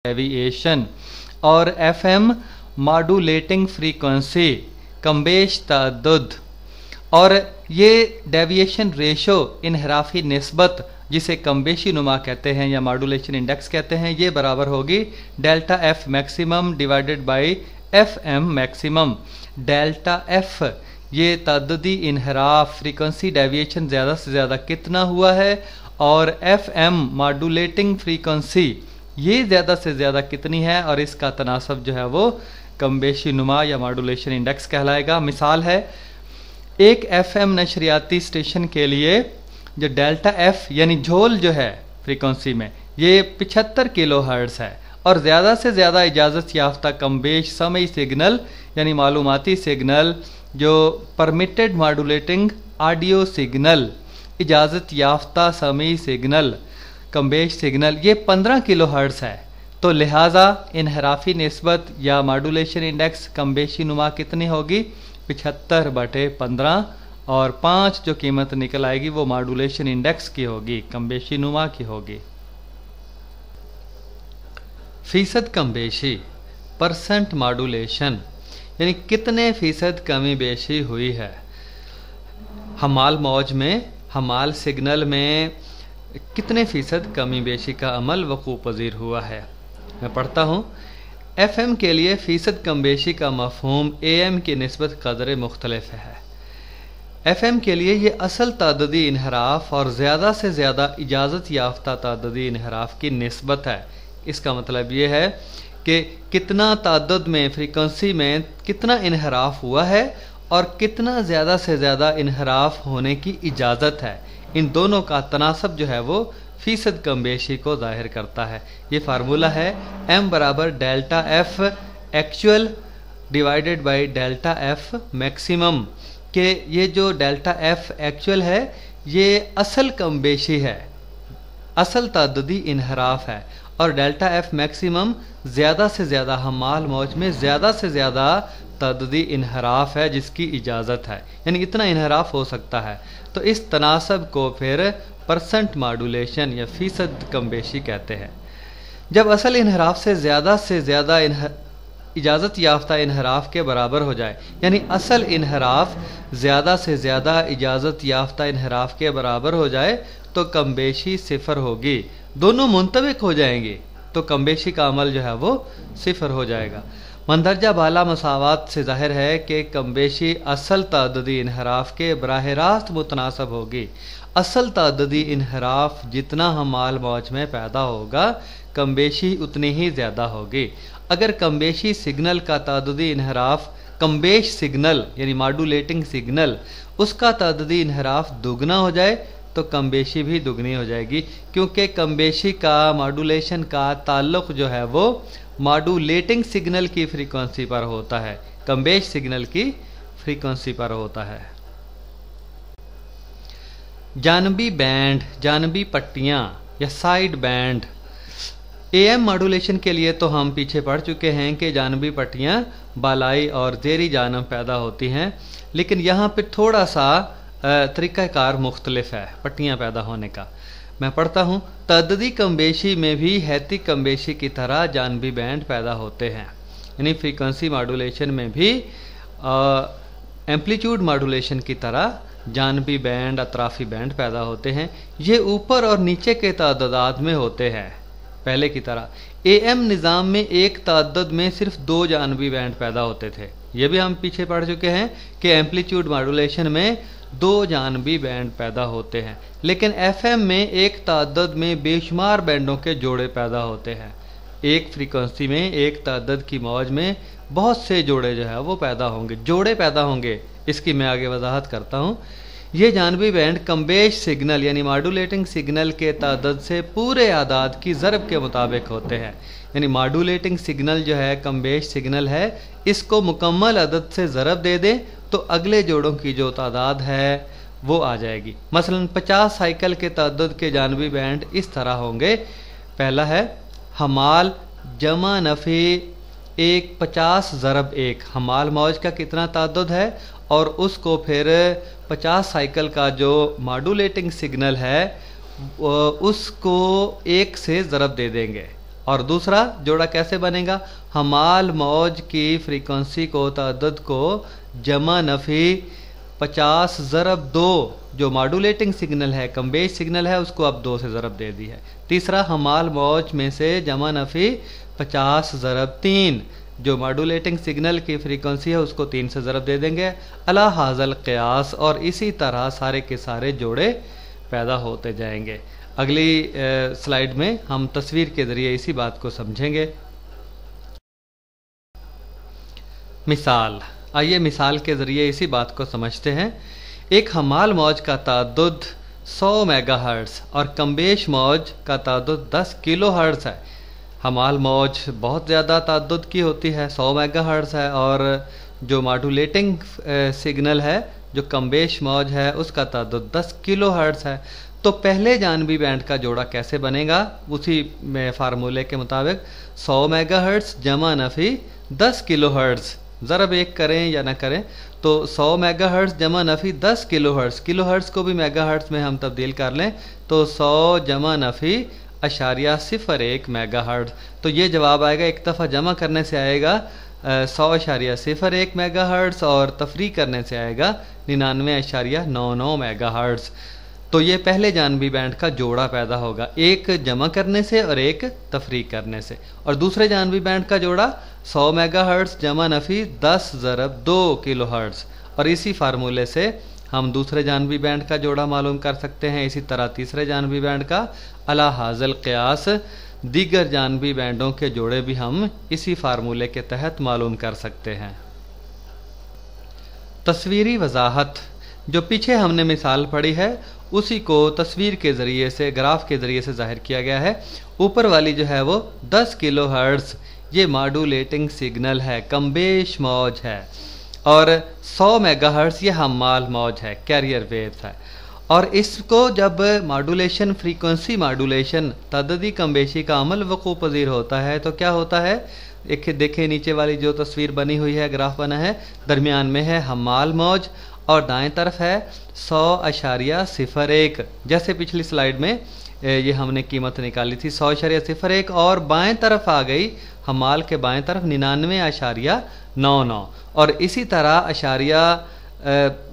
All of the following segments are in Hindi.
डेविएशन और एफएम मॉड्यूलेटिंग फ्रीक्वेंसी कमबेश तअद्दुद। और ये डेविएशन रेशो इनहराफी निस्बत जिसे कमबेशी नुमा कहते हैं या मॉड्यूलेशन इंडेक्स कहते हैं, ये बराबर होगी delta F maximum divided by F M maximum. Delta F ये तअद्दुदी इनहराफ फ्रीक्वेंसी डेविएशन ज़्यादा से ज़्यादा कितना हुआ है, और एफ एम मॉड्यूलेटिंग फ्रीक्वेंसी ये ज़्यादा से ज़्यादा कितनी है, और इसका तनासब जो है वो कमबेशी नुमा या मॉड्यूलेशन इंडेक्स कहलाएगा। मिसाल है, एक एफएम नशरियाती स्टेशन के लिए जो डेल्टा एफ यानी झोल जो है फ्रीक्वेंसी में ये 75 किलो हर्ट्ज़ है, और ज़्यादा से ज़्यादा इजाज़त याफ्ता कमबेश समई सिग्नल यानी मालूमाती सिग्नल जो परमिटेड मॉड्यूलेटिंग ऑडियो सिग्नल इजाज़त याफ्ता समई सिग्नल कमबेश सिग्नल ये 15 किलो हर्ट्ज़ है। तो लिहाजा इनहराफी निस्बत या मॉड्यूलेशन इंडेक्स कमबेशी नुमा कितनी होगी, 75/15, और 5 जो कीमत निकल आएगी वो मॉड्यूलेशन इंडेक्स की होगी, कमबेशी नुमा की होगी। फीसद कमबेशी परसेंट मॉड्यूलेशन यानी कितने फ़ीसद कमी बेशी हुई है। हमाल मौज में, हमाल सिग्नल में कितने फ़ीसद कमी बेशी का अमल वक़ू पज़ीर हुआ है। मैं पढ़ता हूँ, एफ़एम के लिए फ़ीसद कम बेशी का मफ़हूम एएम की निस्बत क़दर मुख्तलिफ है। एफ़एम के लिए ये असल ताददी इनहराफ और ज़्यादा से ज़्यादा इजाज़त याफ्ता ताददी इनहराफ की निस्बत है। इसका मतलब ये है कि कितना तादद में फ्रीक्वेंसी में कितना इनहराफ हुआ है और कितना ज़्यादा से ज़्यादा इनहराफ होने की इजाज़त है। इन दोनों का तनासब जो है वो फ़ीसद कमबेशी को ज़ाहिर करता है। ये फार्मूला है m बराबर delta F actual divided by delta F maximum, के ये जो डेल्टा एफ एक्चुअल है ये असल कमबेशी है, असल ताददी इनहराफ है, और डेल्टा एफ मैक्सिमम ज़्यादा से ज़्यादा हमाल मौज में ज़्यादा से ज़्यादा ताददी इनहराफ है जिसकी इजाज़त है, यानी इतना इनहराफ हो सकता है। तो इस तनासब को फिर परसेंट मॉड्यूलेशन या फ़ीसद कमबेशी कहते हैं। जब असल इनहराफ से ज़्यादा इजाज़त याफ्ता इनहराफ के बराबर हो जाए, यानी असल इनहराफ ज़्यादा से ज़्यादा इजाज़त याफ्ता इनहराफ के बराबर हो जाए तो कमबेशी सिफ़र होगी। दोनों मुंतबिक हो जाएंगे तो कमबेशी का अमल जो है वो सिफ़र हो जाएगा। मंदरजा बाला मसावात से ज़ाहिर है कि कमबेशी असल ताददी इनहराफ के बराह रास्त मुतनासब होगी। असल ताददी इनहराफ जितना हमाल मौज में पैदा होगा कमबेशी उतनी ही ज़्यादा होगी। अगर कमबेशी सिग्नल का ताददी इनहराफ कमबेश सिग्नल यानी मॉड्यूलेटिंग सिग्नल उसका ताददी इनहराफ दुगना हो जाए तो कमबेशी भी दुगनी हो जाएगी, क्योंकि कमबेशी का मॉड्यूलेशन का ताल्लुक़ जो है वो मॉड्यूलेटिंग सिग्नल की फ्रीक्वेंसी पर होता है, कमबेश सिग्नल की फ्रीक्वेंसी पर होता है। जानबी बैंड, जानबी पट्टियाँ या साइड बैंड, एएम मॉड्यूलेशन के लिए तो हम पीछे पढ़ चुके हैं कि जानबी पट्टियाँ बालाई और ज़ेरी जानब पैदा होती हैं, लेकिन यहाँ पे थोड़ा सा तरीक़ाकार मुख्तलिफ है पट्टियाँ पैदा होने का। मैं पढ़ता हूँ, तअद्दुदी कमबेशी में भी हैती कमबेशी की तरह जानबी बैंड पैदा होते हैं, यानी फ्रीक्वेंसी मॉड्यूलेशन में भी एम्पलीट्यूड मॉड्यूलेशन की तरह जानबी बैंड, अतराफ़ी बैंड पैदा होते हैं। ये ऊपर और नीचे के तादाद में होते हैं पहले की तरह। एएम निज़ाम में एक तादाद में सिर्फ 2 जानबी बैंड पैदा होते थे, ये भी हम पीछे पढ़ चुके हैं कि एम्पलीट्यूड मॉड्यूलेशन में 2 जानबी बैंड पैदा होते हैं, लेकिन एफएम में एक तादाद में बेशुमार बैंडों के जोड़े पैदा होते हैं। एक फ्रीक्वेंसी में एक तादाद की मौज में बहुत से जोड़े जो है वो पैदा होंगे, जोड़े पैदा होंगे। इसकी मैं आगे वजाहत करता हूँ। ये जानबी बैंड कमबेश सिग्नल यानी मॉड्यूलेटिंग सिग्नल के तादाद से पूरे आदाद की ज़रब के मुताबिक होते हैं, यानी मॉड्यूलेटिंग सिग्नल जो है कमबेश सिग्नल है, इसको मुकम्मल अदद से ज़रब दे दें तो अगले जोड़ों की जो तादाद है वो आ जाएगी। मसलन 50 साइकिल के तादाद के जानबी बैंड इस तरह होंगे। पहला है हमाल जमा नफ़ी 1 50 ज़रब 1, हमाल मौज का कितना तादाद है और उसको फिर 50 साइकिल का जो मॉड्यूलेटिंग सिग्नल है उसको 1 से ज़रब दे देंगे। और दूसरा जोड़ा कैसे बनेगा, हमाल मौज की फ्रीक्वेंसी को तअद्दुद को जमा नफ़ी 50 ज़रब 2 जो मॉड्यूलेटिंग सिग्नल है, कमबेश सिग्नल है, उसको अब 2 से ज़रब दे दी है। तीसरा हमाल मौज में से जमा नफ़ी 50 ज़रब 3 जो मॉड्यूलेटिंग सिग्नल की फ्रीक्वेंसी है उसको 3 से ज़रब दे देंगे अला हाज़ल क़ियास, और इसी तरह सारे के सारे जोड़े पैदा होते जाएंगे। अगली स्लाइड में हम तस्वीर के ज़रिए इसी बात को समझेंगे। मिसाल, आइए मिसाल के ज़रिए इसी बात को समझते हैं। एक हमाल मौज का तअद्दुद 100 मेगाहर्ट्ज़ और कमबेश मौज का तअद्दुद 10 किलोहर्ट्ज़ है। हमाल मौज बहुत ज़्यादा तअद्दुद की होती है, 100 मेगाहर्ट्ज़ है, और जो मॉड्यूलेटिंग सिग्नल है जो कमबेश मौज है उसका तअद्दुद 10 किलोहर्ट्ज़ है। तो पहले जानबी बैंड का जोड़ा कैसे बनेगा, उसी में फार्मूले के मुताबिक 100 मेगाहर्ट्ज़ जमा नफ़ी 10 किलोहर्ट्ज़, ज़रब एक करें या ना करें तो 100 मेगाहर्ट्ज़ जमा नफ़ी 10 किलोहर्ट्ज़, किलोहर्ट्ज़ को भी मेगाहर्ट्ज़ में हम तब्दील कर लें तो 100 जमा नफ़ी 0.01 मेगाहर्ट्ज़। तो ये जवाब आएगा, एक दफ़ा जमा करने से आएगा 100.01 मेगाहर्ट्ज़ और तफरी करने से आएगा 99.99 मेगाहर्ट्ज़। तो ये पहले जानबी बैंड का जोड़ा पैदा होगा, एक जमा करने से और एक तफरी करने से। और दूसरे जानबी बैंड का जोड़ा 100 मेगाहर्ट्ज़ जमा नफ़ी 10 ज़रब 2 किलोहर्ट्ज़, और इसी फार्मूले से हम दूसरे जानबी बैंड का जोड़ा मालूम कर सकते हैं। इसी तरह तीसरे जानबी बैंड का अला हाज़ल क़ियास दीगर जानबी बैंडों के जोड़े भी हम इसी फार्मूले के तहत मालूम कर सकते हैं। तस्वीरी वजाहत, जो पीछे हमने मिसाल पढ़ी है उसी को तस्वीर के ज़रिए से, ग्राफ के ज़रिए से ज़ाहिर किया गया है। ऊपर वाली जो है वो 10 किलोहर्ट्ज़ ये मॉड्यूलेटिंग सिग्नल है, कमबेश मौज है, और 100 मेगाहर्ट्ज़ ये हमाल मौज है, कैरियर वेव है। और इसको जब मॉड्यूलेशन, फ्रीक्वेंसी मॉड्यूलेशन, तअद्दुदी कमबेशी का अमल वक़ूअ पज़ीर होता है तो क्या होता है, देखिए नीचे वाली जो तस्वीर बनी हुई है, ग्राफ बना है, दरमियान में है हमाल मौज और दाएं तरफ है 100.01, जैसे पिछली स्लाइड में ये हमने कीमत निकाली थी 100.01, और बाएं तरफ आ गई हमाल के बाएं तरफ 99.99, और इसी तरह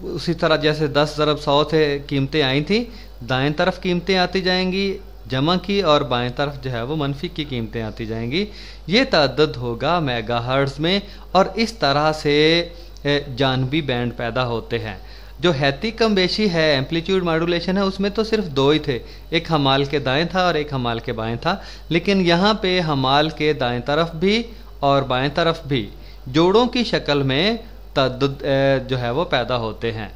उसी तरह जैसे 10 ज़रब 100 से कीमतें आई थी, दाएं तरफ कीमतें आती जाएंगी जमा की, और बाएं तरफ जो है वो मनफी की कीमतें आती जाएंगी। ये तअद्दुद होगा मेगाहर्ट्ज़ में, और इस तरह से जानबी बैंड पैदा होते हैं। जो हैती कमबेशी है, एम्पलीट्यूड मॉड्यूलेशन है, उसमें तो सिर्फ दो ही थे, एक हमाल के दाएं था और एक हमाल के बाएं था। लेकिन यहाँ पे हमाल के दाएं तरफ भी और बाएं तरफ भी जोड़ों की शक्ल में तअद्दुद जो है वो पैदा होते हैं,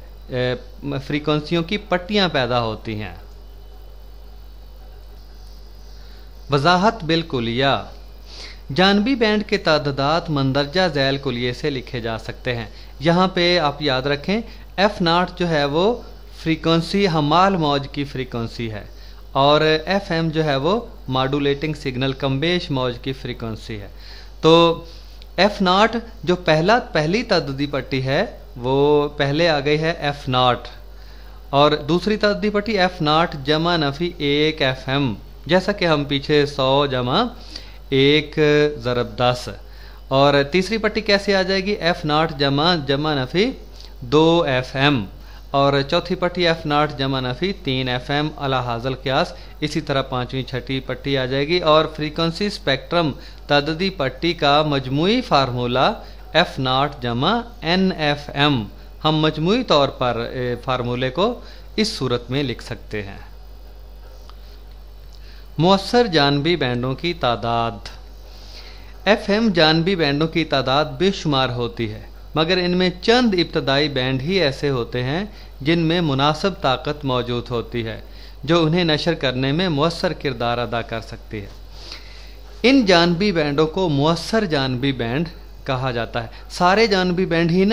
फ्रीक्वेंसियों की पट्टियाँ पैदा होती हैं। वजाहत बिलकुलिया, जानबी बैंड के तादाद मंदरजा झैल कुलिये से लिखे जा सकते हैं। यहाँ पे आप याद रखें F0 जो है वो फ्रीक्वेंसी हमाल मौज की फ्रीक्वेंसी है, और FM जो है वो मॉड्यूलेटिंग सिग्नल कमबेश मौज की फ्रीक्वेंसी है। तो F0 जो पहली तअद्दुदी पट्टी है वो पहले आ गई है F0, और दूसरी तअद्दुदी पट्टी F0 जमा नफ़ी 1 FM, जैसा कि हम पीछे 100 जमा 1 ज़रब 10, और तीसरी पट्टी कैसे आ जाएगी F0 जमा नफ़ी 2 FM, और चौथी पट्टी F0 जमा नफ़ी 3 FM अला हाज़ल क़ियास। इसी तरह पाँचवीं छठी पट्टी आ जाएगी, और फ्रीक्वेंसी स्पेक्ट्रम तअद्दुदी पट्टी का मजमूई फार्मूला F0 जमा NFM, हम मजमूई तौर पर फार्मूले को इस सूरत में लिख सकते हैं। मुअस्सर जानबी बैंडों की तादाद, FM जानबी बैंडों की तादाद बेशुमार होती है, मगर इनमें चंद इब्तदाई बैंड ही ऐसे होते हैं जिनमें मुनासिब ताकत मौजूद होती है जो उन्हें नशर करने में मुअस्सर किरदार अदा कर सकती है। इन जानबी बैंडों को मुअस्सर जानबी बैंड कहा जाता है। सारे जानबी बैंड ही